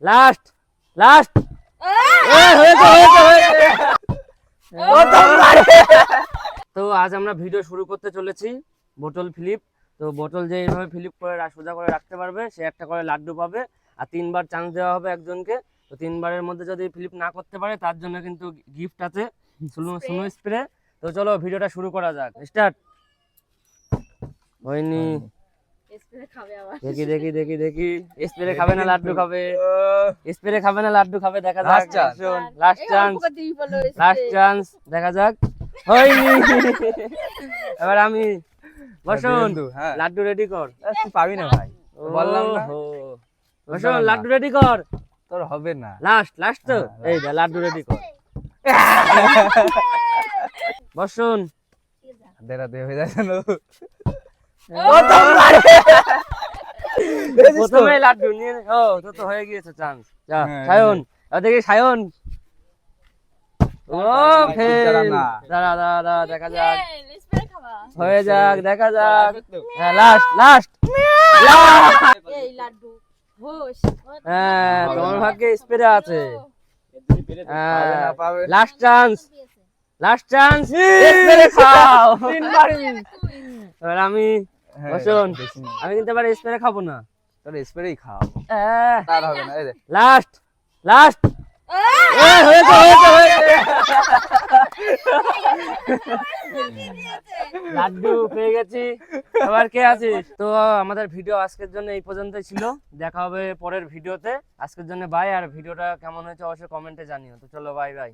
Last last তো আজ আমরা ভিডিও শুরু করতে চলেছি বোতল ফ্লিপ। তো বোতল যে এইভাবে ফ্লিপ করে সোজা করে রাখতে পারবে সে একটা করে লাড্ডু পাবে, আর 3বার চান্স দেওয়া হবে একজনকে। তো 3বারের মধ্যে যদি ফ্লিপ না করতে পারে তার জন্য কিন্তু গিফট আছে, সুনো স্প্রে। তো চলো ভিডিওটা শুরু করা যাক, স্টার্ট। হয়নি, দেখি দেখি দেখি দেখি স্প্রে খাবে না লাড্ডু খাবে, স্প্রে খাবে না লাড্ডু খাবে, দেখা যাক। লাস্ট চান্স, লাস্ট চান্স, দেখা যাক। হয়নি, এবার আমি। বসুন, লাড্ডু রেডি কর। তুই পাবি না ভাই, বললাম না। বসুন, লাড্ডু রেডি কর। তোর হবে না। লাস্ট লাস্ট তো এই দে, লাড্ডু রেডি কর। বসুন, দেরা দে হয়ে যাচ্ছে না। প্রথমে লাড্ডু নিয়ে ও তো হয়ে গিয়েছে চান্স। যা সায়ন, দেখি সায়ন। ও ফেল, দাঁড়া দাঁড়া দেখা যাক, হয়ে যাক, দেখা যাক। হ্যাঁ লাস্ট লাস্ট, হ্যাঁ তোমার ভাগ্যে স্প্রে আছে। Last chance, last chance, spray খাও। এবার আমি। বসুন, আমি কিন্তু এবার স্প্রে খাবো না, তোর স্প্রেই খাও। তার হবে না। লাস্ট লাস্ট, হয়েছে হয়েছে হয়েছে, লাড্ডু পেয়ে গেছি। এবার কে আছিস? তো আমাদের ভিডিও আজকের জন্য এই পর্যন্তই ছিল, দেখা হবে পরের ভিডিওতে। আজকের জন্য বাই। আর ভিডিওটা কেমন হয়েছে অবশ্যই কমেন্টে জানিও। তো চলো বাই বাই।